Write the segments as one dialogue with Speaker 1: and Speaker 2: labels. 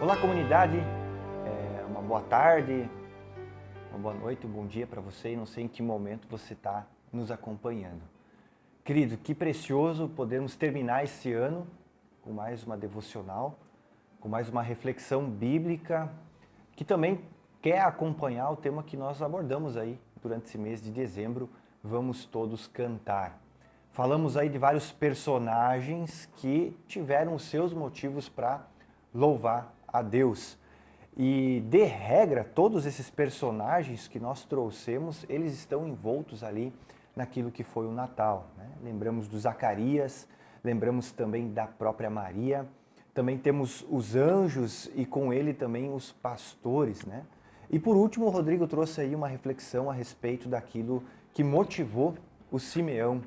Speaker 1: Olá, comunidade, uma boa tarde, uma boa noite, um bom dia para você. Não sei em que momento você está nos acompanhando. Querido, que precioso podermos terminar esse ano com mais uma devocional, com mais uma reflexão bíblica, que também quer acompanhar o tema que nós abordamos aí durante esse mês de dezembro, Vamos Todos Cantar. Falamos aí de vários personagens que tiveram os seus motivos para louvar a Deus. E, de regra, todos esses personagens que nós trouxemos, eles estão envoltos ali naquilo que foi o Natal, né? Lembramos do Zacarias, lembramos também da própria Maria, também temos os anjos e com ele também os pastores, né? E por último, o Rodrigo trouxe aí uma reflexão a respeito daquilo que motivou o Simeão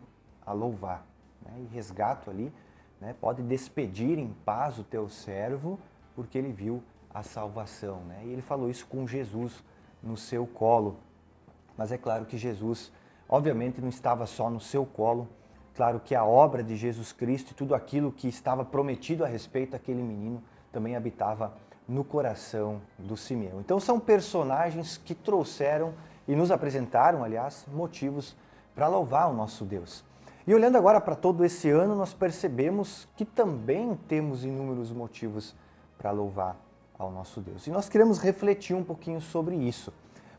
Speaker 1: a louvar, né? E resgato ali, né? Pode despedir em paz o teu servo, porque ele viu a salvação, né? E ele falou isso com Jesus no seu colo. Mas é claro que Jesus, obviamente, não estava só no seu colo. Claro que a obra de Jesus Cristo e tudo aquilo que estava prometido a respeito daquele menino também habitava no coração do Simeão. Então são personagens que trouxeram e nos apresentaram, aliás, motivos para louvar o nosso Deus. E olhando agora para todo esse ano, nós percebemos que também temos inúmeros motivos para louvar ao nosso Deus. E nós queremos refletir um pouquinho sobre isso.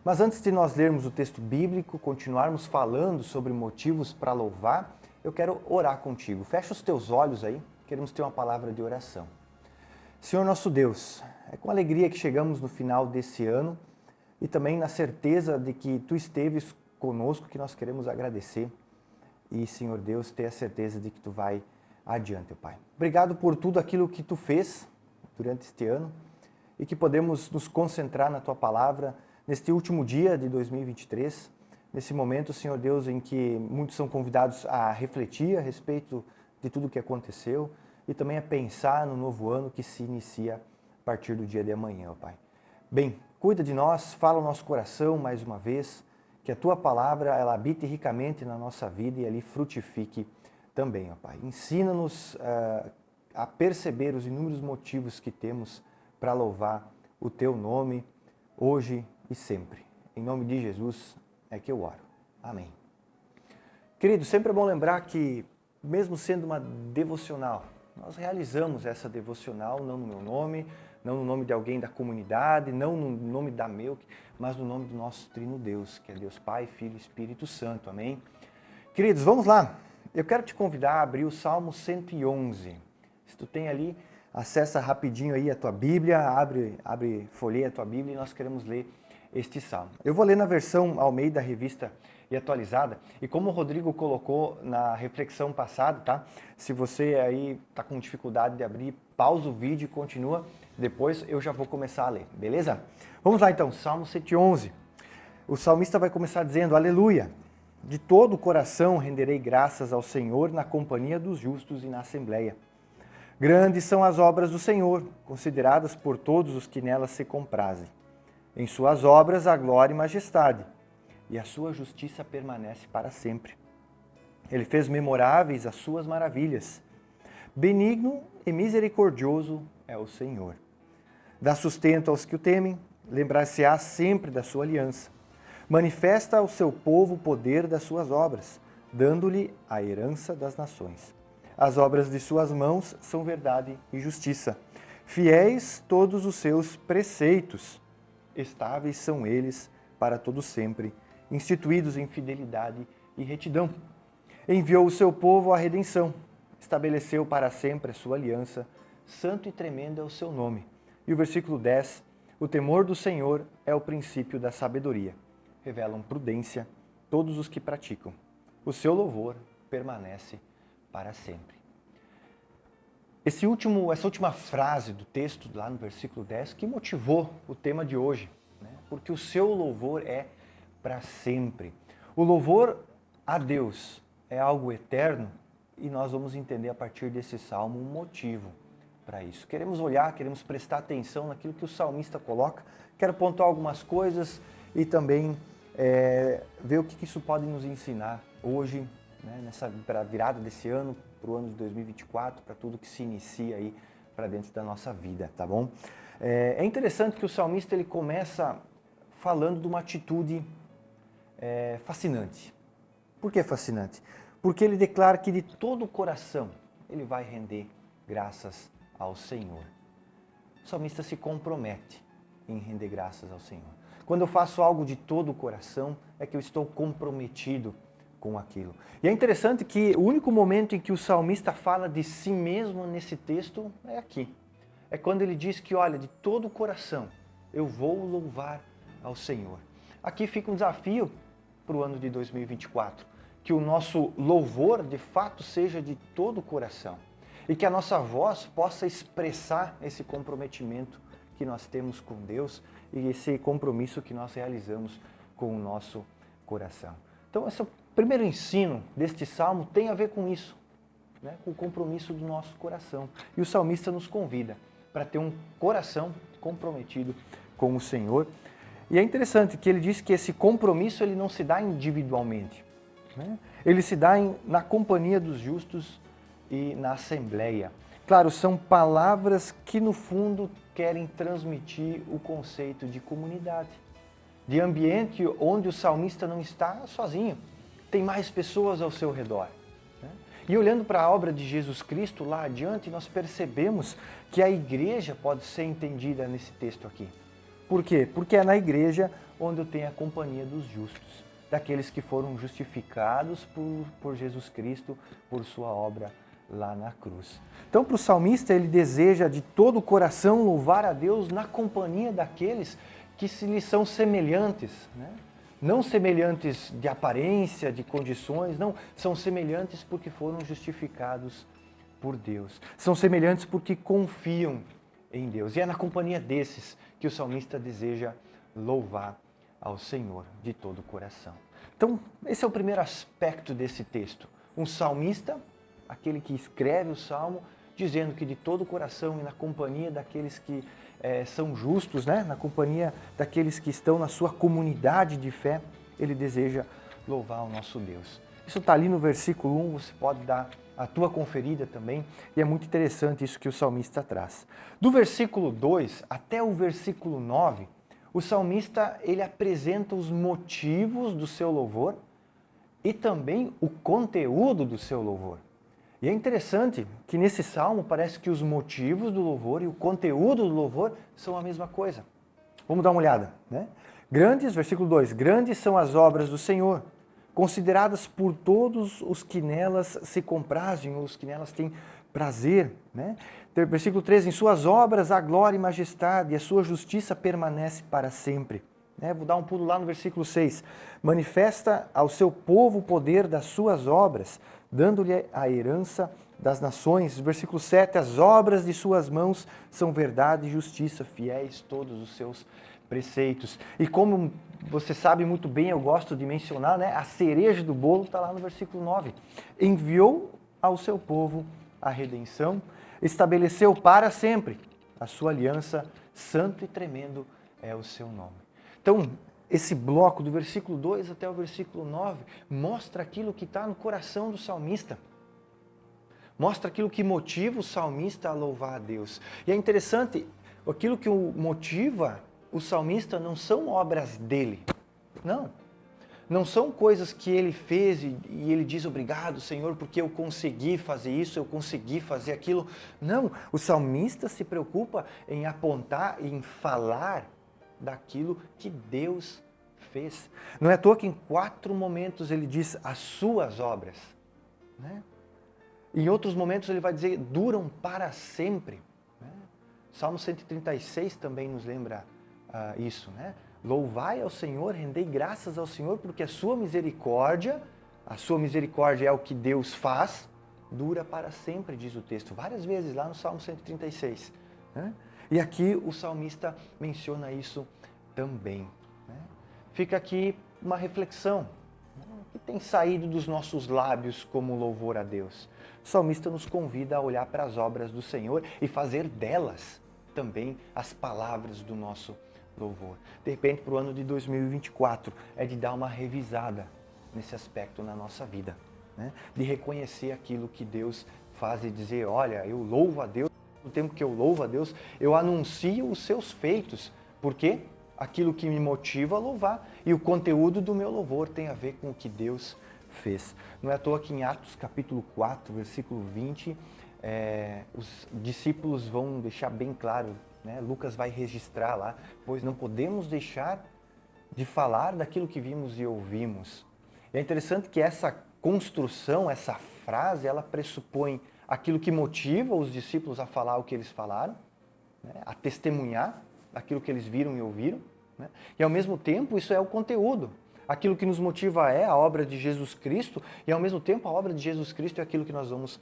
Speaker 1: Mas antes de nós lermos o texto bíblico, continuarmos falando sobre motivos para louvar, eu quero orar contigo. Fecha os teus olhos aí, queremos ter uma palavra de oração. Senhor nosso Deus, é com alegria que chegamos no final desse ano e também na certeza de que Tu esteves conosco, que nós queremos agradecer. E, Senhor Deus, ter a certeza de que Tu vai adiante, Pai. Obrigado por tudo aquilo que Tu fez durante este ano e que podemos nos concentrar na Tua Palavra neste último dia de 2023, nesse momento, Senhor Deus, em que muitos são convidados a refletir a respeito de tudo o que aconteceu e também a pensar no novo ano que se inicia a partir do dia de amanhã, ó Pai. Bem, cuida de nós, fala o nosso coração mais uma vez, que a Tua Palavra ela habite ricamente na nossa vida e ali frutifique também, ó Pai. Ensina-nos a perceber os inúmeros motivos que temos para louvar o Teu nome hoje e sempre. Em nome de Jesus é que eu oro. Amém. Querido, sempre é bom lembrar que, mesmo sendo uma devocional, nós realizamos essa devocional não no meu nome, não no nome de alguém da comunidade, não no nome da Melk, mas no nome do nosso Trino Deus, que é Deus Pai, Filho e Espírito Santo. Amém? Queridos, vamos lá. Eu quero te convidar a abrir o Salmo 111. Se tu tem ali, acessa rapidinho aí a tua Bíblia, abre, folheia a tua Bíblia e nós queremos ler este salmo. Eu vou ler na versão Almeida, Revista e Atualizada, e como o Rodrigo colocou na reflexão passada, tá? Se você aí tá com dificuldade de abrir, pausa o vídeo e continua, depois eu já vou começar a ler, beleza? Vamos lá então, Salmo 111. O salmista vai começar dizendo: Aleluia! De todo o coração renderei graças ao Senhor na companhia dos justos e na assembleia. Grandes são as obras do Senhor, consideradas por todos os que nelas se comprazem. Em suas obras a glória e majestade, e a sua justiça permanece para sempre. Ele fez memoráveis as suas maravilhas. Benigno e misericordioso é o Senhor. Dá sustento aos que o temem, lembrar-se-á sempre da sua aliança. Manifesta ao seu povo o poder das suas obras, dando-lhe a herança das nações. As obras de suas mãos são verdade e justiça. Fiéis todos os seus preceitos. Estáveis são eles para todo sempre, instituídos em fidelidade e retidão. Enviou o seu povo à redenção, estabeleceu para sempre a sua aliança, santo e tremendo é o seu nome. E o versículo 10, o temor do Senhor é o princípio da sabedoria. Revelam prudência todos os que praticam. O seu louvor permanece para sempre. Essa última frase do texto, lá no versículo 10, que motivou o tema de hoje, né? Porque o seu louvor é para sempre. O louvor a Deus é algo eterno e nós vamos entender a partir desse salmo um motivo para isso. Queremos olhar, queremos prestar atenção naquilo que o salmista coloca. Quero pontuar algumas coisas e também ver o que isso pode nos ensinar hoje, né, para a virada desse ano, para o ano de 2024, para tudo que se inicia aí para dentro da nossa vida, tá bom? É interessante que o salmista ele começa falando de uma atitude fascinante. Por que fascinante? Porque ele declara que de todo o coração ele vai render graças ao Senhor. O salmista se compromete em render graças ao Senhor. Quando eu faço algo de todo o coração, é que eu estou comprometido com aquilo. E é interessante que o único momento em que o salmista fala de si mesmo nesse texto é aqui. É quando ele diz que, olha, de todo o coração eu vou louvar ao Senhor. Aqui fica um desafio para o ano de 2024, que o nosso louvor de fato seja de todo o coração e que a nossa voz possa expressar esse comprometimento que nós temos com Deus e esse compromisso que nós realizamos com o nosso coração. Então, esse primeiro ensino deste salmo tem a ver com isso, né? Com o compromisso do nosso coração. E o salmista nos convida para ter um coração comprometido com o Senhor. E é interessante que ele diz que esse compromisso ele não se dá individualmente, né? Ele se dá na companhia dos justos e na assembleia. Claro, são palavras que no fundo querem transmitir o conceito de comunidade, de ambiente onde o salmista não está sozinho, tem mais pessoas ao seu redor, né? E olhando para a obra de Jesus Cristo lá adiante, nós percebemos que a igreja pode ser entendida nesse texto aqui. Por quê? Porque é na igreja onde eu tenho a companhia dos justos, daqueles que foram justificados por Jesus Cristo, por sua obra lá na cruz. Então, para o salmista, ele deseja de todo o coração louvar a Deus na companhia daqueles que lhe são semelhantes, né? Não semelhantes de aparência, de condições, não, são semelhantes porque foram justificados por Deus. São semelhantes porque confiam em Deus. E é na companhia desses que o salmista deseja louvar ao Senhor de todo o coração. Então, esse é o primeiro aspecto desse texto. Um salmista, aquele que escreve o salmo, dizendo que de todo o coração e na companhia daqueles que são justos, né? Na companhia daqueles que estão na sua comunidade de fé, ele deseja louvar o nosso Deus. Isso está ali no versículo 1, você pode dar a tua conferida também, e é muito interessante isso que o salmista traz. Do versículo 2 até o versículo 9, o salmista ele apresenta os motivos do seu louvor e também o conteúdo do seu louvor. E é interessante que nesse salmo parece que os motivos do louvor e o conteúdo do louvor são a mesma coisa. Vamos dar uma olhada, né? Grandes, versículo 2, grandes são as obras do Senhor, consideradas por todos os que nelas se comprazem, os que nelas têm prazer, né? Versículo 3, em suas obras há glória e majestade, e a sua justiça permanece para sempre. Vou dar um pulo lá no versículo 6. Manifesta ao seu povo o poder das suas obras, dando-lhe a herança das nações. Versículo 7. As obras de suas mãos são verdade e justiça, fiéis todos os seus preceitos. E como você sabe muito bem, eu gosto de mencionar, né? A cereja do bolo está lá no versículo 9. Enviou ao seu povo a redenção, estabeleceu para sempre a sua aliança, santo e tremendo é o seu nome. Então, esse bloco do versículo 2 até o versículo 9 mostra aquilo que está no coração do salmista. Mostra aquilo que motiva o salmista a louvar a Deus. E é interessante, aquilo que o motiva o salmista não são obras dele. Não são coisas que ele fez e ele diz obrigado, Senhor, porque eu consegui fazer isso, eu consegui fazer aquilo. Não, o salmista se preocupa em apontar, em falar daquilo que Deus fez. Não é à toa que em 4 momentos ele diz as suas obras, né? Em outros momentos ele vai dizer duram para sempre, né? Salmo 136 também nos lembra isso, né? Louvai ao Senhor, rendei graças ao Senhor, porque a sua misericórdia é o que Deus faz, dura para sempre, diz o texto, várias vezes lá no Salmo 136, né? E aqui o salmista menciona isso também, né? Fica aqui uma reflexão, né? O que tem saído dos nossos lábios como louvor a Deus? O salmista nos convida a olhar para as obras do Senhor e fazer delas também as palavras do nosso louvor. De repente, para o ano de 2024, é de dar uma revisada nesse aspecto na nossa vida, né? De reconhecer aquilo que Deus faz e dizer, olha, eu louvo a Deus No tempo que eu louvo a Deus, eu anuncio os seus feitos. Por quê? Aquilo que me motiva a louvar. E o conteúdo do meu louvor tem a ver com o que Deus fez. Não é à toa que em Atos capítulo 4, versículo 20, os discípulos vão deixar bem claro, né? Lucas vai registrar lá, pois não podemos deixar de falar daquilo que vimos e ouvimos. E é interessante que essa construção, essa frase, ela pressupõe aquilo que motiva os discípulos a falar o que eles falaram, né? A testemunhar aquilo que eles viram e ouviram, né? E ao mesmo tempo isso é o conteúdo. Aquilo que nos motiva é a obra de Jesus Cristo e ao mesmo tempo a obra de Jesus Cristo é aquilo que nós vamos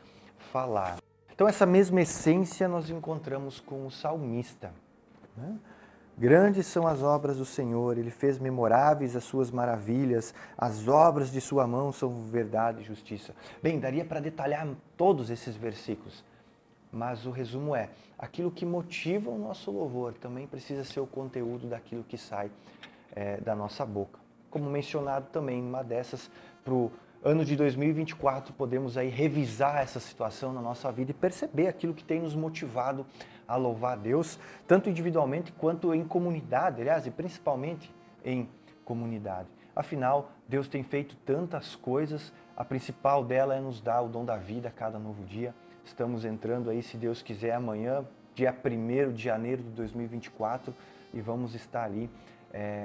Speaker 1: falar. Então essa mesma essência nós encontramos com o salmista, né? Grandes são as obras do Senhor, Ele fez memoráveis as suas maravilhas, as obras de sua mão são verdade e justiça. Bem, daria para detalhar todos esses versículos, mas o resumo é, aquilo que motiva o nosso louvor também precisa ser o conteúdo daquilo que sai da nossa boca. Como mencionado também, uma dessas, para o ano de 2024, podemos aí revisar essa situação na nossa vida e perceber aquilo que tem nos motivado a louvar a Deus, tanto individualmente quanto em comunidade, aliás, e principalmente em comunidade. Afinal, Deus tem feito tantas coisas, a principal dela é nos dar o dom da vida a cada novo dia. Estamos entrando aí, se Deus quiser, amanhã, dia 1º de janeiro de 2024, e vamos estar ali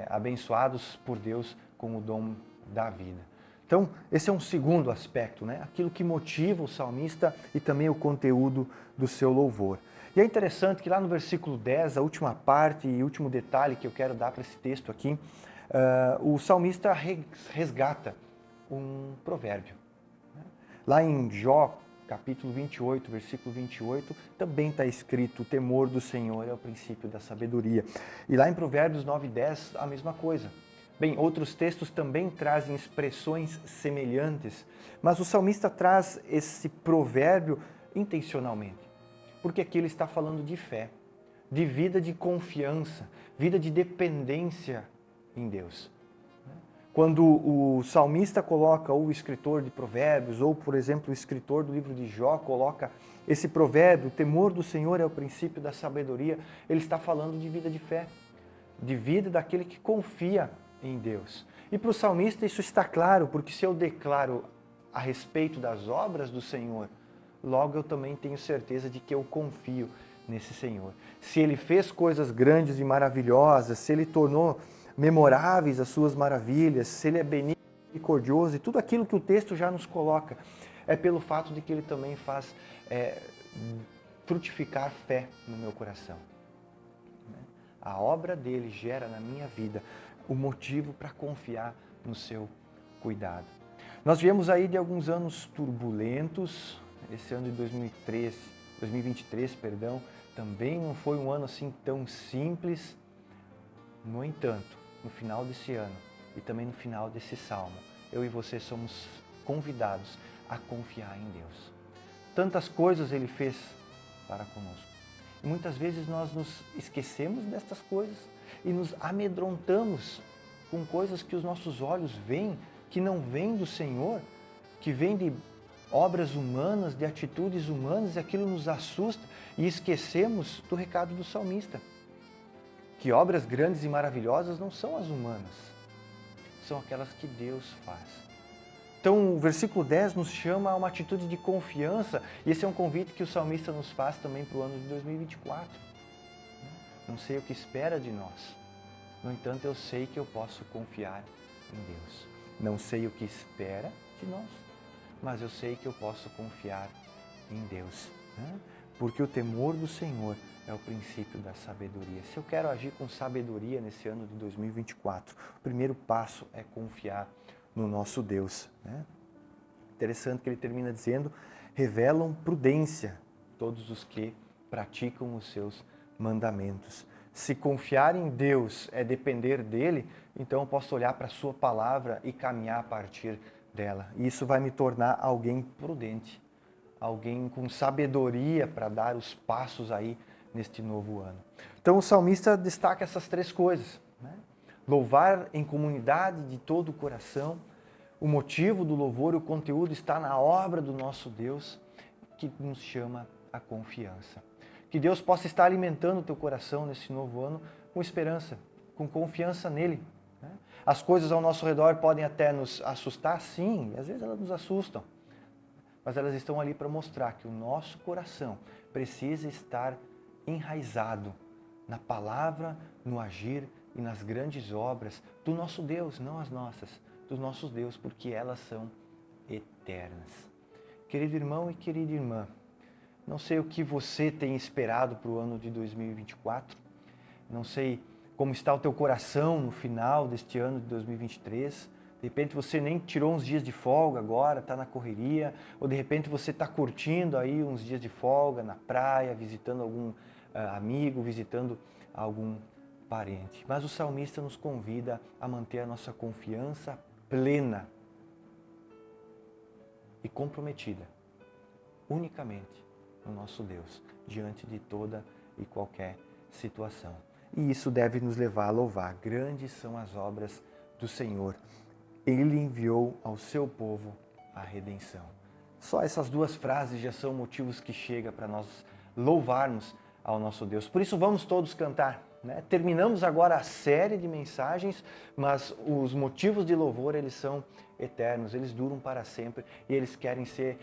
Speaker 1: abençoados por Deus com o dom da vida. Então, esse é um segundo aspecto, né? Aquilo que motiva o salmista e também o conteúdo do seu louvor. E é interessante que lá no versículo 10, a última parte e último detalhe que eu quero dar para esse texto aqui, o salmista resgata um provérbio. Lá em Jó, capítulo 28, versículo 28, também está escrito: o temor do Senhor é o princípio da sabedoria. E lá em Provérbios 9 e 10, a mesma coisa. Bem, outros textos também trazem expressões semelhantes, mas o salmista traz esse provérbio intencionalmente, porque aqui ele está falando de fé, de vida de confiança, vida de dependência em Deus. Quando o salmista coloca, ou o escritor de provérbios, ou, por exemplo, o escritor do livro de Jó coloca esse provérbio: o temor do Senhor é o princípio da sabedoria, ele está falando de vida de fé, de vida daquele que confia em Deus. E para o salmista isso está claro, porque se eu declaro a respeito das obras do Senhor, logo eu também tenho certeza de que eu confio nesse Senhor. Se Ele fez coisas grandes e maravilhosas, se Ele tornou memoráveis as suas maravilhas, se Ele é benigno e misericordioso, e tudo aquilo que o texto já nos coloca, é pelo fato de que Ele também faz frutificar fé no meu coração. A obra dele gera na minha vida o motivo para confiar no seu cuidado. Nós viemos aí de alguns anos turbulentos. Esse ano de 2023, também não foi um ano assim tão simples. No entanto, no final desse ano e também no final desse salmo, eu e você somos convidados a confiar em Deus. Tantas coisas Ele fez para conosco. E muitas vezes nós nos esquecemos destas coisas e nos amedrontamos com coisas que os nossos olhos veem, que não vêm do Senhor, que vêm de obras humanas, de atitudes humanas, e aquilo nos assusta e esquecemos do recado do salmista, que obras grandes e maravilhosas não são as humanas, são aquelas que Deus faz. Então o versículo 10 nos chama a uma atitude de confiança, e esse é um convite que o salmista nos faz também para o ano de 2024. Não sei o que espera de nós, no entanto eu sei que eu posso confiar em Deus. Não sei o que espera de nós, mas eu sei que eu posso confiar em Deus, né? Porque o temor do Senhor é o princípio da sabedoria. Se eu quero agir com sabedoria nesse ano de 2024, o primeiro passo é confiar no nosso Deus, né? Interessante que ele termina dizendo: revelam prudência todos os que praticam os seus mandamentos. Se confiar em Deus é depender dele, então eu posso olhar para a sua palavra e caminhar a partir dela. E isso vai me tornar alguém prudente, alguém com sabedoria para dar os passos aí neste novo ano. Então o salmista destaca essas três coisas, né? Louvar em comunidade de todo o coração. O motivo do louvor e o conteúdo está na obra do nosso Deus, que nos chama a confiança. Que Deus possa estar alimentando o teu coração nesse novo ano com esperança, com confiança nele. As coisas ao nosso redor podem até nos assustar, sim, e às vezes elas nos assustam. Mas elas estão ali para mostrar que o nosso coração precisa estar enraizado na palavra, no agir e nas grandes obras do nosso Deus, não as nossas, dos nossos Deus, porque elas são eternas. Querido irmão e querida irmã, não sei o que você tem esperado para o ano de 2024, não sei como está o teu coração no final deste ano de 2023, de repente você nem tirou uns dias de folga agora, está na correria, ou de repente você está curtindo aí uns dias de folga na praia, visitando algum amigo, visitando algum parente. Mas o salmista nos convida a manter a nossa confiança plena e comprometida, unicamente no nosso Deus, diante de toda e qualquer situação. E isso deve nos levar a louvar. Grandes são as obras do Senhor. Ele enviou ao seu povo a redenção. Só essas duas frases já são motivos que chegam para nós louvarmos ao nosso Deus. Por isso vamos todos cantar, né? Terminamos agora a série de mensagens, mas os motivos de louvor, eles são eternos, eles duram para sempre e eles querem ser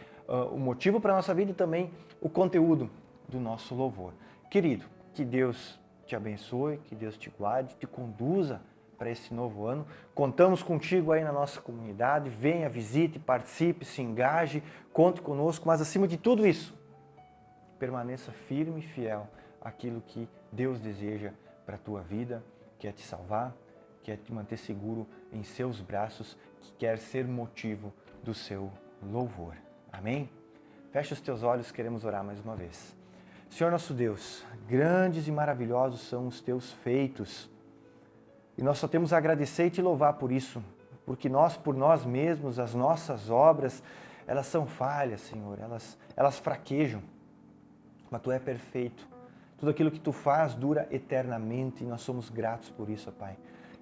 Speaker 1: o motivo para a nossa vida e também o conteúdo do nosso louvor. Querido, que Deus te abençoe, que Deus te guarde, te conduza para esse novo ano. Contamos contigo aí na nossa comunidade. Venha, visite, participe, se engaje, conte conosco, mas acima de tudo isso, permaneça firme e fiel àquilo que Deus deseja para a tua vida, que é te salvar, que é te manter seguro em seus braços, que quer ser motivo do seu louvor. Amém? Fecha os teus olhos, queremos orar mais uma vez. Senhor nosso Deus, grandes e maravilhosos são os teus feitos. E nós só temos a agradecer e te louvar por isso, porque nós, por nós mesmos, as nossas obras, elas são falhas, Senhor, elas fraquejam, mas Tu é perfeito. Tudo aquilo que Tu faz dura eternamente e nós somos gratos por isso, ó Pai.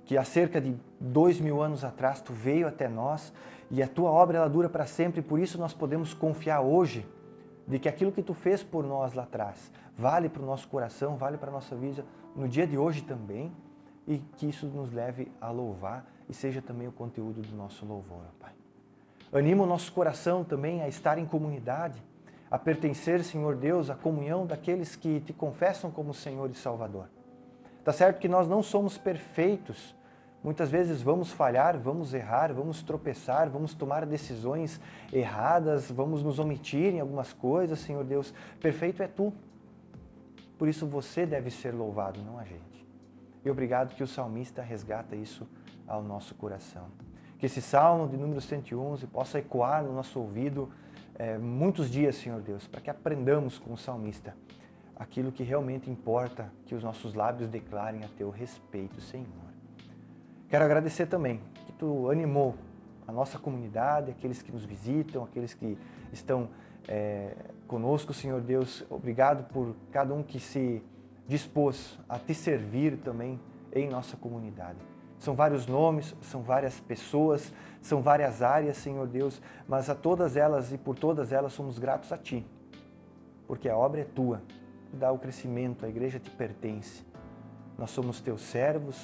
Speaker 1: Que há cerca de 2000 anos atrás Tu veio até nós e a Tua obra ela dura para sempre, por isso nós podemos confiar hoje de que aquilo que Tu fez por nós lá atrás vale para o nosso coração, vale para a nossa vida no dia de hoje também, e que isso nos leve a louvar e seja também o conteúdo do nosso louvor, ó Pai. Anima o nosso coração também a estar em comunidade, a pertencer, Senhor Deus, à comunhão daqueles que Te confessam como Senhor e Salvador. Tá certo que nós não somos perfeitos, muitas vezes vamos falhar, vamos errar, vamos tropeçar, vamos tomar decisões erradas, vamos nos omitir em algumas coisas, Senhor Deus. Perfeito é Tu. Por isso você deve ser louvado, não a gente. E obrigado que o salmista resgata isso ao nosso coração. Que esse salmo de número 111 possa ecoar no nosso ouvido muitos dias, Senhor Deus, para que aprendamos com o salmista aquilo que realmente importa que os nossos lábios declarem a Teu respeito, Senhor. Quero agradecer também que Tu animou a nossa comunidade, aqueles que nos visitam, aqueles que estão conosco, Senhor Deus. Obrigado por cada um que se dispôs a Te servir também em nossa comunidade. São vários nomes, são várias pessoas, são várias áreas, Senhor Deus, mas a todas elas e por todas elas somos gratos a Ti, porque a obra é Tua, Tu dá o crescimento, a igreja Te pertence. Nós somos Teus servos,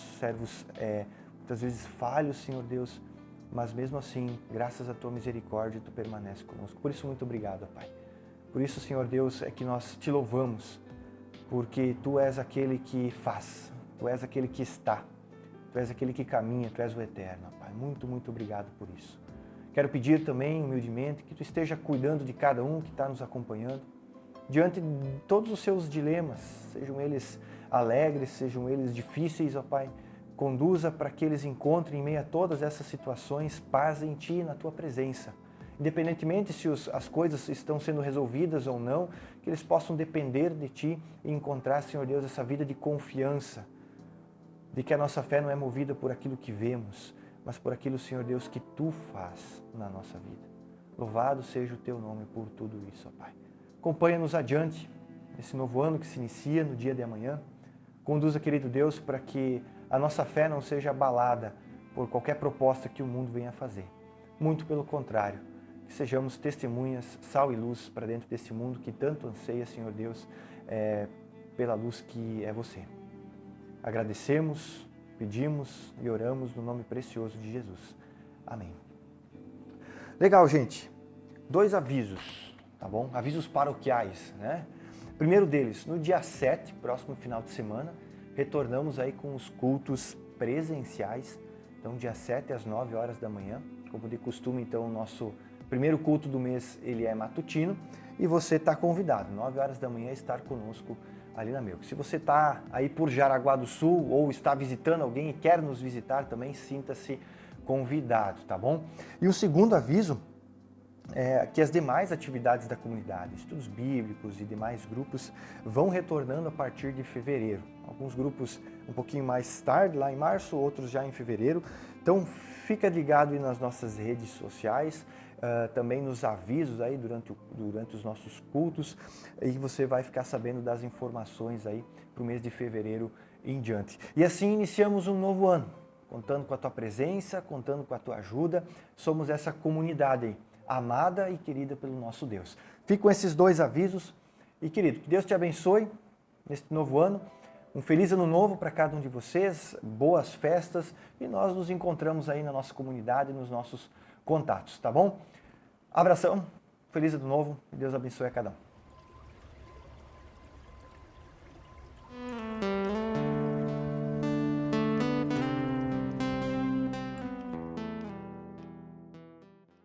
Speaker 1: muitas vezes falhos, Senhor Deus, mas mesmo assim, graças à Tua misericórdia, Tu permanece conosco. Por isso, muito obrigado, Pai. Por isso, Senhor Deus, é que nós Te louvamos, porque Tu és aquele que faz, Tu és aquele que está, Tu és aquele que caminha, Tu és o eterno, Pai. Muito, muito obrigado por isso. Quero pedir também, humildemente, que Tu esteja cuidando de cada um que está nos acompanhando, diante de todos os seus dilemas, sejam eles alegres, sejam eles difíceis, ó Pai. Conduza para que eles encontrem, em meio a todas essas situações, paz em Ti e na Tua presença. Independentemente se as coisas estão sendo resolvidas ou não, que eles possam depender de Ti e encontrar, Senhor Deus, essa vida de confiança, de que a nossa fé não é movida por aquilo que vemos, mas por aquilo, Senhor Deus, que Tu faz na nossa vida. Louvado seja o Teu nome por tudo isso, ó Pai. Acompanha-nos adiante, nesse novo ano que se inicia no dia de amanhã. Conduza, querido Deus, para que a nossa fé não seja abalada por qualquer proposta que o mundo venha a fazer. Muito pelo contrário, que sejamos testemunhas, sal e luz para dentro desse mundo que tanto anseia, Senhor Deus, pela luz que é você. Agradecemos, pedimos e oramos no nome precioso de Jesus. Amém. Legal, gente. 2 avisos, tá bom? Avisos paroquiais, né? Primeiro deles, no dia 7, próximo final de semana, retornamos aí com os cultos presenciais. Então, dia 7 às 9 horas da manhã. Como de costume, então, o nosso primeiro culto do mês, ele é matutino. E você está convidado, 9 horas da manhã, a estar conosco ali na Melco. Se você está aí por Jaraguá do Sul ou está visitando alguém e quer nos visitar também, sinta-se convidado, tá bom? E o segundo aviso é que as demais atividades da comunidade, estudos bíblicos e demais grupos, vão retornando a partir de fevereiro. Alguns grupos um pouquinho mais tarde, lá em março, outros já em fevereiro. Então, fica ligado aí nas nossas redes sociais, também nos avisos aí durante os nossos cultos, e você vai ficar sabendo das informações aí para o mês de fevereiro em diante. E assim iniciamos um novo ano, contando com a tua presença, contando com a tua ajuda. Somos essa comunidade aí, amada e querida pelo nosso Deus. Fico com esses 2 avisos e, querido, que Deus te abençoe neste novo ano. Um feliz ano novo para cada um de vocês, boas festas e nós nos encontramos aí na nossa comunidade, nos nossos contatos, tá bom? Abração, feliz ano novo e Deus abençoe a cada um.